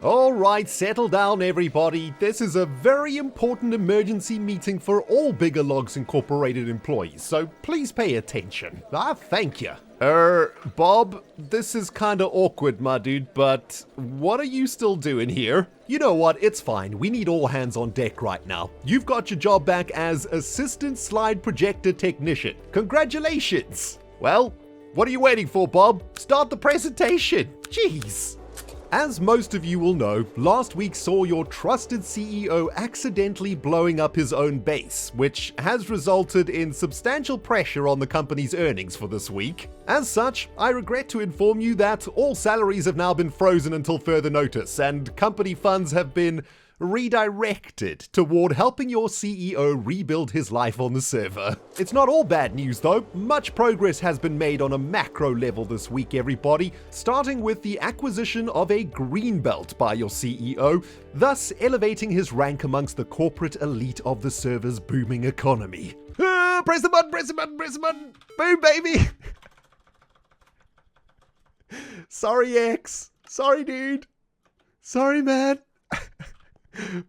Alright, settle down everybody. This is a very important emergency meeting for all Bigger Logs Incorporated employees, so please pay attention. Thank you. Bob, this is kinda awkward, my dude, but what are you still doing here? You know what, it's fine. We need all hands on deck right now. You've got your job back as Assistant Slide Projector Technician. Congratulations! Well, what are you waiting for, Bob? Start the presentation. Jeez. As most of you will know, last week saw your trusted CEO accidentally blowing up his own base, which has resulted in substantial pressure on the company's earnings for this week. As such, I regret to inform you that all salaries have now been frozen until further notice, and company funds have been redirected toward helping your CEO rebuild his life on the server. It's not all bad news though. Much progress has been made on a macro level this week, everybody, starting with the acquisition of a green belt by your CEO, thus elevating his rank amongst the corporate elite of the server's booming economy. Press the button, press the button, press the button! Boom, baby! Sorry, X. Sorry, dude. Sorry, man.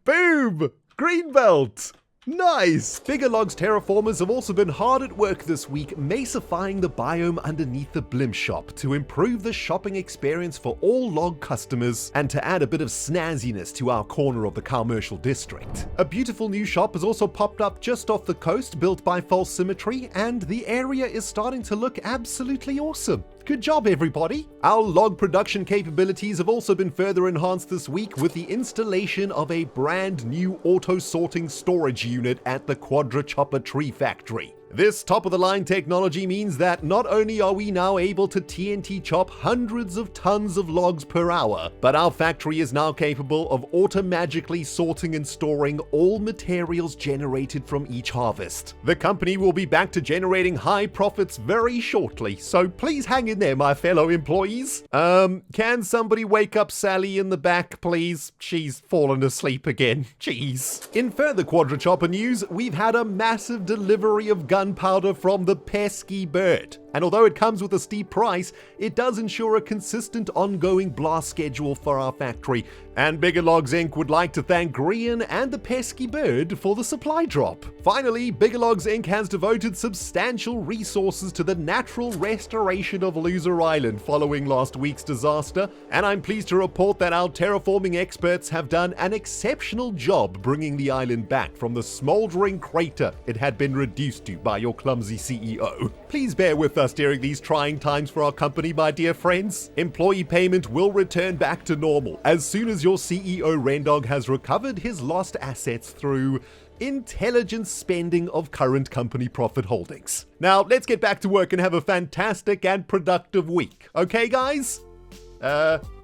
Boom! Greenbelt! Nice! Bigger Logs terraformers have also been hard at work this week mesifying the biome underneath the blimp shop to improve the shopping experience for all log customers and to add a bit of snazziness to our corner of the Cowmercial District. A beautiful new shop has also popped up just off the coast built by False Symmetry, and the area is starting to look absolutely awesome. Good job, everybody! Our log production capabilities have also been further enhanced this week with the installation of a brand new auto-sorting storage unit at the Quadra Chopper Tree Factory. This top-of-the-line technology means that not only are we now able to TNT chop hundreds of tons of logs per hour, but our factory is now capable of automagically sorting and storing all materials generated from each harvest. The company will be back to generating high profits very shortly, so please hang in there, my fellow employees. Can somebody wake up Sally in the back, please? She's fallen asleep again. Jeez. In further Quadra Chopper news, we've had a massive delivery of gunpowder from the pesky bird. And although it comes with a steep price, it does ensure a consistent ongoing blast schedule for our factory. And Bigger Logs Inc. would like to thank Grian and the pesky bird for the supply drop. Finally, Bigger Logs Inc. has devoted substantial resources to the natural restoration of Loser Island following last week's disaster, and I'm pleased to report that our terraforming experts have done an exceptional job bringing the island back from the smoldering crater it had been reduced to by your clumsy CEO. Please bear with us during these trying times for our company, my dear friends. Employee payment will return back to normal as soon as your CEO Rendog has recovered his lost assets through intelligent spending of current company profit holdings. Now, let's get back to work and have a fantastic and productive week. Okay, guys?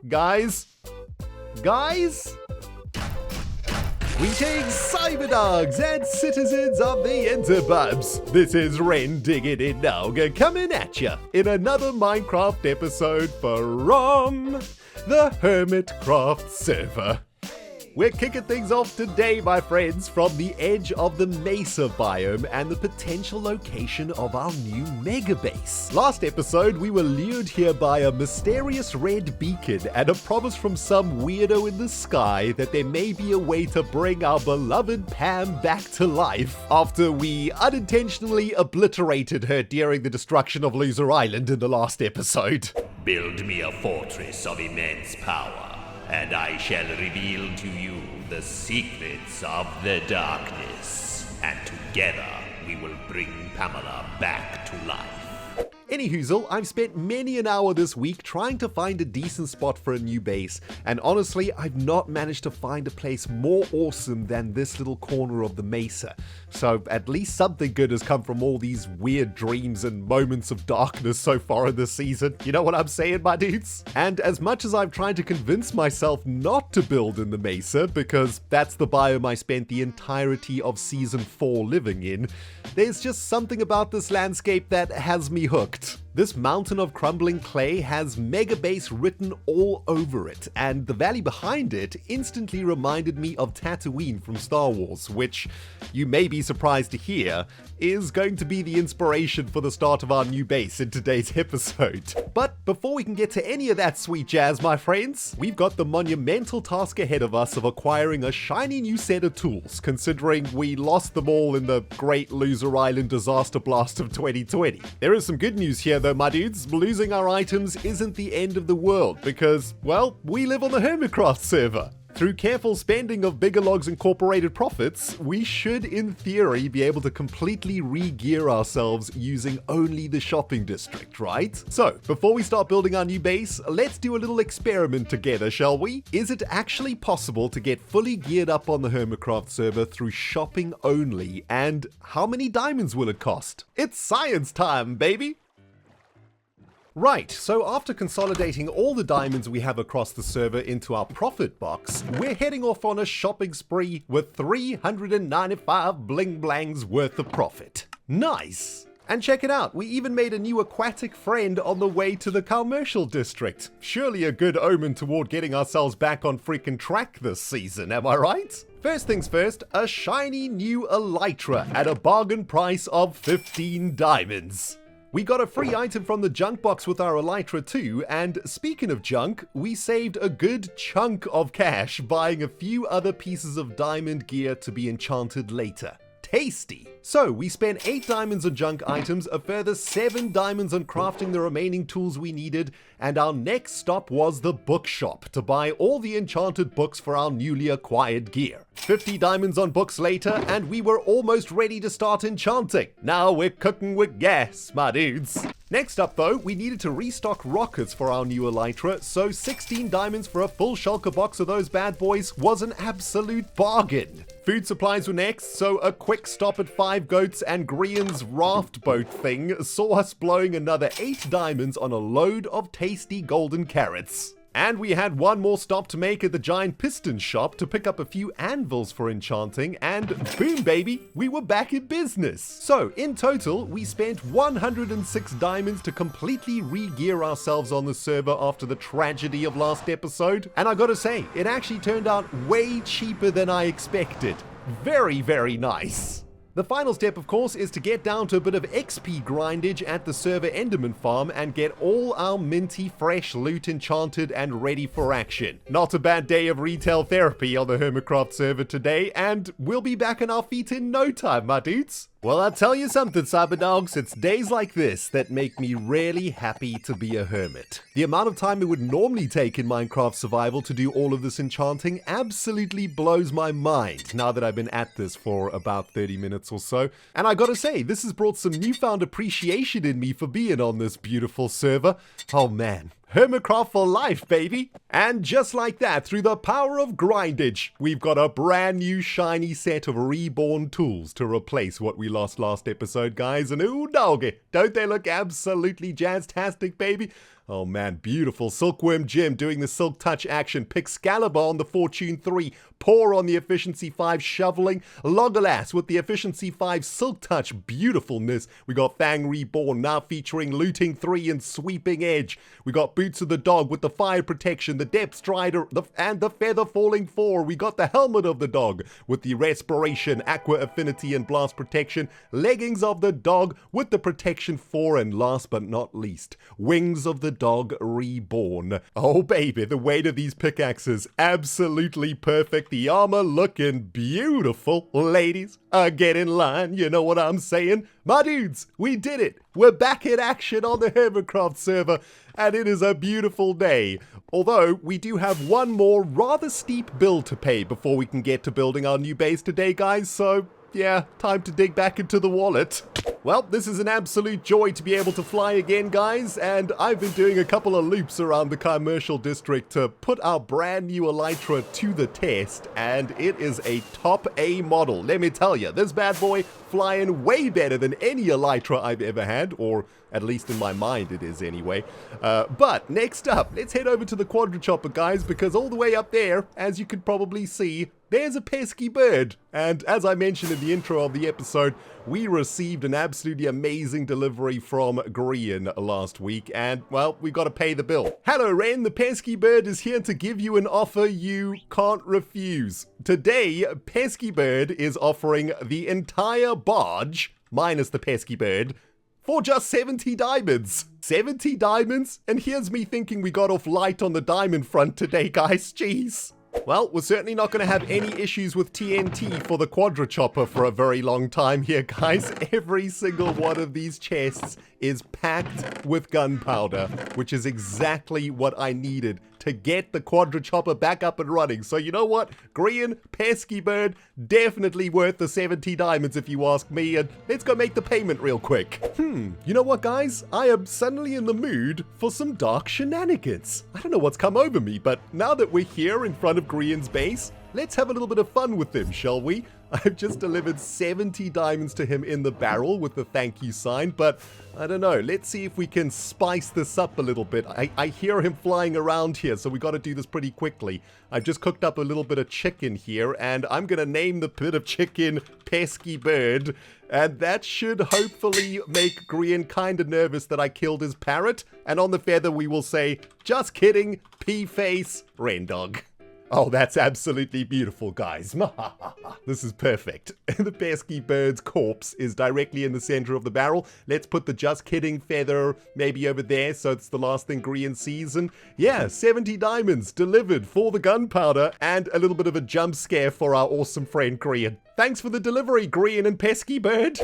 Guys? Greetings, Cyberdogs and citizens of the Interbubs. This is Ren Digging in Nog coming at ya in another Minecraft episode from the HermitCraft server. We're kicking things off today, my friends, from the edge of the Mesa biome and the potential location of our new mega base. Last episode, we were lured here by a mysterious red beacon and a promise from some weirdo in the sky that there may be a way to bring our beloved Pam back to life after we unintentionally obliterated her during the destruction of Loser Island in the last episode. Build me a fortress of immense power, and I shall reveal to you the secrets of the darkness. And together, we will bring Pamela back to life. Anyhoozle, I've spent many an hour this week trying to find a decent spot for a new base, and honestly, I've not managed to find a place more awesome than this little corner of the Mesa. So at least something good has come from all these weird dreams and moments of darkness so far in this season. You know what I'm saying, my dudes? And as much as I've tried to convince myself not to build in the Mesa, because that's the biome I spent the entirety of Season 4 living in, there's just something about this landscape that has me hooked. This mountain of crumbling clay has Mega Base written all over it, and the valley behind it instantly reminded me of Tatooine from Star Wars, which, you may be surprised to hear, is going to be the inspiration for the start of our new base in today's episode. But before we can get to any of that sweet jazz, my friends, we've got the monumental task ahead of us of acquiring a shiny new set of tools, considering we lost them all in the Great Loser Island disaster blast of 2020. There is some good news here though, my dudes. Losing our items isn't the end of the world because, well, we live on the HermitCraft server. Through careful spending of Bigger Log's incorporated profits, we should, in theory, be able to completely re-gear ourselves using only the shopping district, right? So, before we start building our new base, let's do a little experiment together, shall we? Is it actually possible to get fully geared up on the HermitCraft server through shopping only? And how many diamonds will it cost? It's science time, baby! Right, so after consolidating all the diamonds we have across the server into our profit box, we're heading off on a shopping spree with 395 bling blangs worth of profit. Nice! And check it out, we even made a new aquatic friend on the way to the Cowmercial District. Surely a good omen toward getting ourselves back on freaking track this season, am I right? First things first, a shiny new elytra at a bargain price of 15 diamonds. We got a free item from the junk box with our elytra too, and speaking of junk, we saved a good chunk of cash buying a few other pieces of diamond gear to be enchanted later. Tasty! So we spent 8 diamonds on junk items, a further 7 diamonds on crafting the remaining tools we needed, and our next stop was the bookshop to buy all the enchanted books for our newly acquired gear. 50 diamonds on books later, and we were almost ready to start enchanting. Now we're cooking with gas, my dudes. Next up though, we needed to restock rockets for our new elytra, so 16 diamonds for a full shulker box of those bad boys was an absolute bargain. Food supplies were next, so a quick stop at 5 Goats and Grian's raft boat thing saw us blowing another 8 diamonds on a load of tasty golden carrots. And we had one more stop to make at the giant piston shop to pick up a few anvils for enchanting, and boom baby, we were back in business. So in total, we spent 106 diamonds to completely re-gear ourselves on the server after the tragedy of last episode. And I gotta say, it actually turned out way cheaper than I expected. Very, very nice. The final step, of course, is to get down to a bit of XP grindage at the server Enderman farm and get all our minty fresh loot enchanted and ready for action. Not a bad day of retail therapy on the HermitCraft server today, and we'll be back on our feet in no time, my dudes. Well, I'll tell you something, Cyberdogs, it's days like this that make me really happy to be a hermit. The amount of time it would normally take in Minecraft survival to do all of this enchanting absolutely blows my mind now that I've been at this for about 30 minutes or so. And I gotta say, this has brought some newfound appreciation in me for being on this beautiful server. Oh man. HermitCraft for life, baby! And just like that, through the power of grindage, we've got a brand new shiny set of reborn tools to replace what we lost last episode, guys. And ooh doggy, don't they look absolutely jazztastic, baby? Oh man, beautiful. Silkworm Jim doing the Silk Touch action. Pixcalibur on the Fortune 3. Pour on the Efficiency 5 shoveling. Logalas with the Efficiency 5 Silk Touch beautifulness. We got Fang Reborn now featuring Looting 3 and Sweeping Edge. We got Boots of the Dog with the Fire Protection, the Depth Strider, and the Feather Falling 4. We got the Helmet of the Dog with the Respiration, Aqua Affinity, and Blast Protection. Leggings of the Dog with the Protection 4. And last but not least, Wings of the Dog Reborn. Oh baby, the weight of these pickaxes, absolutely perfect. The armor looking beautiful. Ladies, get in line, you know what I'm saying? My dudes, we did it. We're back in action on the HermitCraft server, and it is a beautiful day. Although, we do have one more rather steep bill to pay before we can get to building our new base today, guys, so yeah, time to dig back into the wallet. Well, this is an absolute joy to be able to fly again, guys, and I've been doing a couple of loops around the Cowmercial District to put our brand new elytra to the test, and it is a top A model. Let me tell you, this bad boy flying way better than any elytra I've ever had, or at least in my mind it is anyway. But next up, let's head over to the Quadra-Chopper, guys, because all the way up there, as you could probably see, there's a pesky bird. And as I mentioned in the intro of the episode, we received an absolutely amazing delivery from Grian last week, and, well, we got to pay the bill. Hello, Ren. The pesky bird is here to give you an offer you can't refuse. Today, pesky bird is offering the entire barge, minus the pesky bird, for just 70 diamonds. 70 diamonds? And here's me thinking we got off light on the diamond front today, guys. Jeez. Well, we're certainly not going to have any issues with TNT for the quadra chopper for a very long time here, guys. Every single one of these chests is packed with gunpowder, which is exactly what I needed to get the quadra chopper back up and running. So you know what? Grian, pesky bird, definitely worth the 70 diamonds if you ask me, and let's go make the payment real quick. You know what, guys? I am suddenly in the mood for some dark shenanigans. I don't know what's come over me, but now that we're here in front of Grian's base, let's have a little bit of fun with him, shall we? I've just delivered 70 diamonds to him in the barrel with the thank you sign, but I don't know. Let's see if we can spice this up a little bit. I hear him flying around here, so we got to do this pretty quickly. I've just cooked up a little bit of chicken here, and I'm going to name the bit of chicken Pesky Bird, and that should hopefully make Grian kind of nervous that I killed his parrot, and on the feather we will say, just kidding, P-face, Rendog. Oh, that's absolutely beautiful, guys. This is perfect. The pesky bird's corpse is directly in the center of the barrel. Let's put the just kidding feather maybe over there so it's the last thing Grian sees. And yeah, 70 diamonds delivered for the gunpowder and a little bit of a jump scare for our awesome friend Grian. Thanks for the delivery, Grian and pesky bird.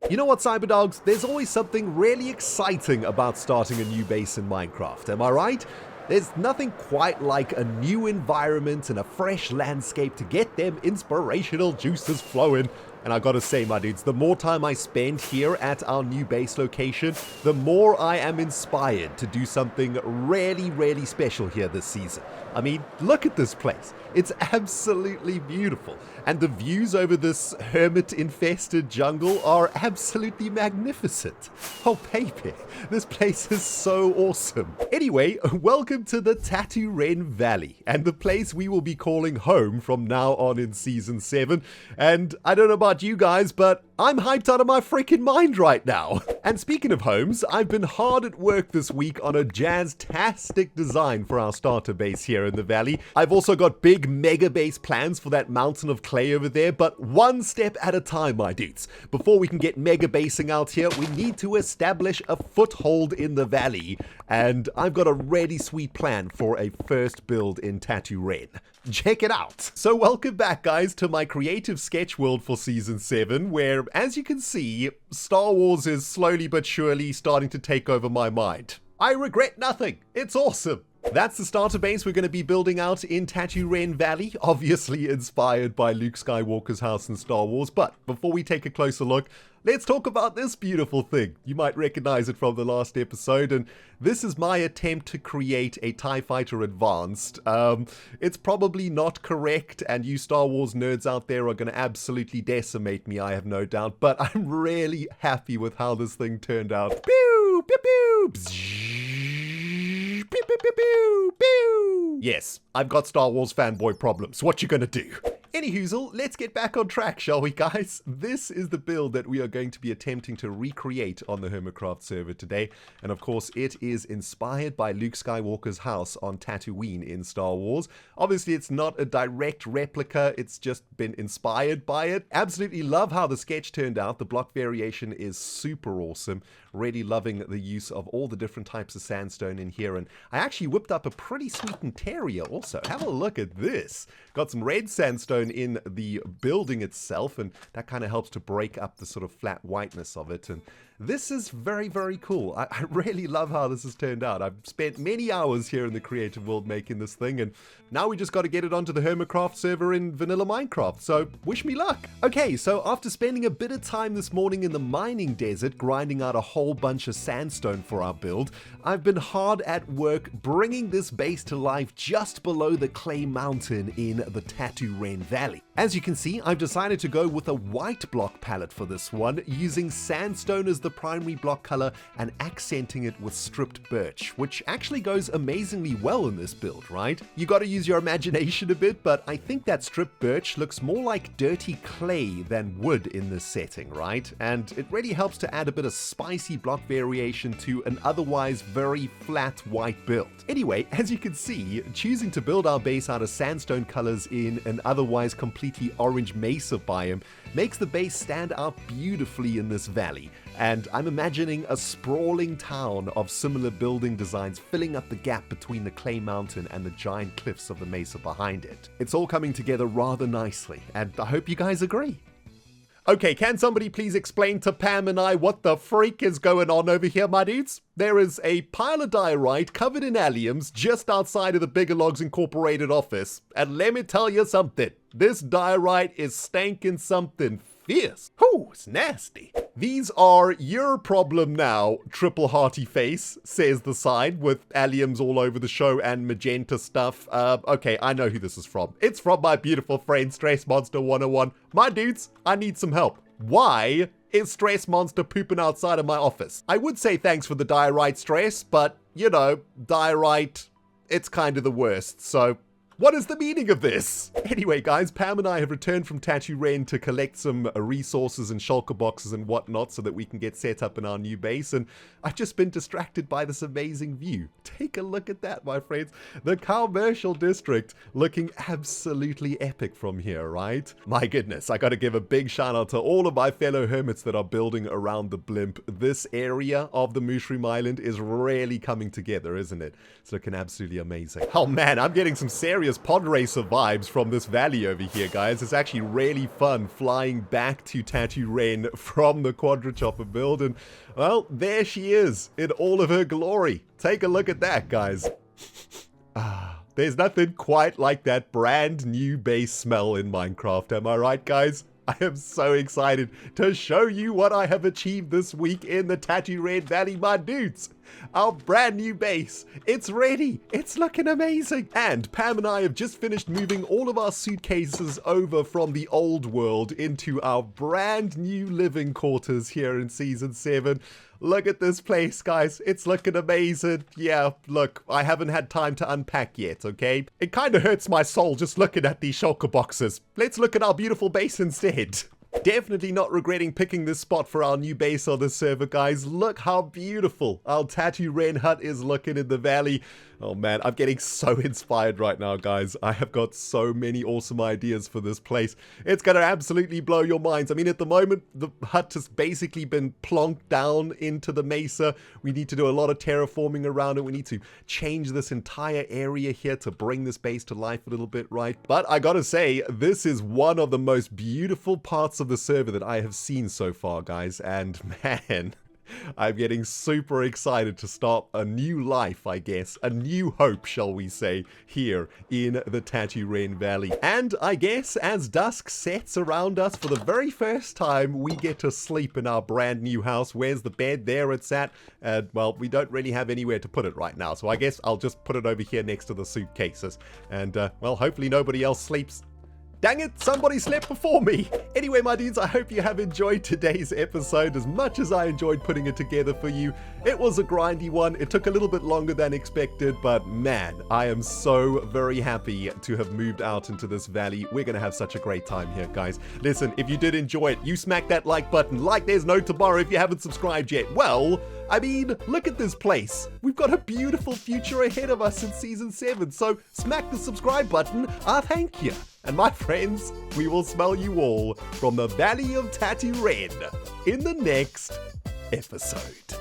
You know what, Cyberdogs? There's always something really exciting about starting a new base in Minecraft, am I right? There's nothing quite like a new environment and a fresh landscape to get them inspirational juices flowing. And I gotta say, my dudes, the more time I spend here at our new base location, the more I am inspired to do something really, really special here this season. I mean, look at this place. It's absolutely beautiful. And the views over this hermit-infested jungle are absolutely magnificent. Oh, baby, this place is so awesome. Anyway, welcome to the Tatooren Valley, and the place we will be calling home from now on in Season 7. And I don't know about you guys, but I'm hyped out of my freaking mind right now. And speaking of homes, I've been hard at work this week on a jazz-tastic design for our starter base here in the valley. I've also got big mega base plans for that mountain of clay over there, but one step at a time, my dudes. Before we can get mega basing out here, we need to establish a foothold in the valley, and I've got a really sweet plan for a first build in Tatooren. Check it out. So welcome back, guys, to my creative sketch world for Season 7, where, as you can see, Star Wars is slowly but surely starting to take over my mind. I regret nothing. It's awesome. That's the starter base we're going to be building out in Tatooren Valley, obviously inspired by Luke Skywalker's house in Star Wars. But before we take a closer look, let's talk about this beautiful thing. You might recognize it from the last episode, and this is my attempt to create a TIE Fighter Advanced. It's probably not correct, and you Star Wars nerds out there are going to absolutely decimate me, I have no doubt, but I'm really happy with how this thing turned out. Pew! Pew! Pew! Pew, pew, pew, pew, pew. Yes, I've got Star Wars fanboy problems. What you gonna do? Anyhoozle, let's get back on track, shall we, guys? This is the build that we are going to be attempting to recreate on the HermitCraft server today. And of course, it is inspired by Luke Skywalker's house on Tatooine in Star Wars. Obviously, it's not a direct replica. It's just been inspired by it. Absolutely love how the sketch turned out. The block variation is super awesome. Really loving the use of all the different types of sandstone in here. And I actually whipped up a pretty sweet interior also. Have a look at this. Got some red sandstone in the building itself, and that kind of helps to break up the sort of flat whiteness of it. And this is very, very cool. I really love how this has turned out. I've spent many hours here in the creative world making this thing, and now we just got to get it onto the HermitCraft server in vanilla Minecraft, so wish me luck. Okay, so after spending a bit of time this morning in the mining desert, grinding out a whole bunch of sandstone for our build, I've been hard at work bringing this base to life just below the clay mountain in the Tatooren Valley. As you can see, I've decided to go with a white block palette for this one, using sandstone as the primary block color and accenting it with stripped birch, which actually goes amazingly well in this build, right? You gotta use your imagination a bit, but I think that stripped birch looks more like dirty clay than wood in this setting, right? And it really helps to add a bit of spicy block variation to an otherwise very flat white build. Anyway, as you can see, choosing to build our base out of sandstone colors in an otherwise completely orange mesa biome makes the base stand out beautifully in this valley, and I'm imagining a sprawling town of similar building designs filling up the gap between the clay mountain and the giant cliffs of the mesa behind it. It's all coming together rather nicely, and I hope you guys agree. Okay, can somebody please explain to Pam and I what the freak is going on over here, my dudes? There is a pile of diorite covered in alliums just outside of the Bigger Logs Incorporated office, and let me tell you something, this diorite is stankin' something fierce. Whew, it's nasty. These are your problem now, triple hearty face, says the sign with alliums all over the show and magenta stuff. Okay, I know who this is from. It's from my beautiful friend Stress Monster 101. My dudes, I need some help. Why is Stress Monster pooping outside of my office? I would say thanks for the diorite, Stress, but, you know, diorite, it's kind of the worst, so what is the meaning of this? Anyway, guys, Pam and I have returned from Tatooren to collect some resources and shulker boxes and whatnot so that we can get set up in our new base, and I've just been distracted by this amazing view. Take a look at that, my friends. The Cowmercial District looking absolutely epic from here, right? My goodness, I gotta give a big shout out to all of my fellow hermits that are building around the blimp. This area of the Mooshroom Island is really coming together, isn't it? It's looking absolutely amazing. Oh man, I'm getting some serious pod racer vibes from this valley over here, guys. It's actually really fun flying back to Tatooren from the quadra-chopper build, and well, there she is in all of her glory. Take a look at that, guys. There's nothing quite like that brand new base smell in Minecraft, am I right, guys? I am so excited to show you what I have achieved this week in the Tatooren Valley, my dudes. Our brand new base, it's ready, it's looking amazing. And Pam and I have just finished moving all of our suitcases over from the old world into our brand new living quarters here in Season 7. Look at this place, guys. It's looking amazing. Yeah, look, I haven't had time to unpack yet, okay? It kind of hurts my soul just looking at these shulker boxes. Let's look at our beautiful base instead. Definitely not regretting picking this spot for our new base on this server, guys. Look how beautiful our Tatooren hut is looking in the valley. Oh man, I'm getting so inspired right now, guys. I have got so many awesome ideas for this place. It's going to absolutely blow your minds. I mean, at the moment, the hut has basically been plonked down into the mesa. We need to do a lot of terraforming around it. We need to change this entire area here to bring this base to life a little bit, right? But I gotta say, this is one of the most beautiful parts of the server that I have seen so far, guys. And man, I'm getting super excited to start a new life, I guess. A new hope, shall we say, here in the Tatooren Valley. And I guess as dusk sets around us for the very first time, we get to sleep in our brand new house. Where's the bed? There it's at. And, well, we don't really have anywhere to put it right now. So I guess I'll just put it over here next to the suitcases. And, well, hopefully nobody else sleeps. Dang it, somebody slept before me. Anyway, my dudes, I hope you have enjoyed today's episode as much as I enjoyed putting it together for you. It was a grindy one. It took a little bit longer than expected, but man, I am so very happy to have moved out into this valley. We're going to have such a great time here, guys. Listen, if you did enjoy it, you smack that like button like there's no tomorrow if you haven't subscribed yet. Well, I mean, look at this place. We've got a beautiful future ahead of us in Season 7, so smack the subscribe button. Thank you. And my friends, we will smell you all from the Valley of Tatooren in the next episode.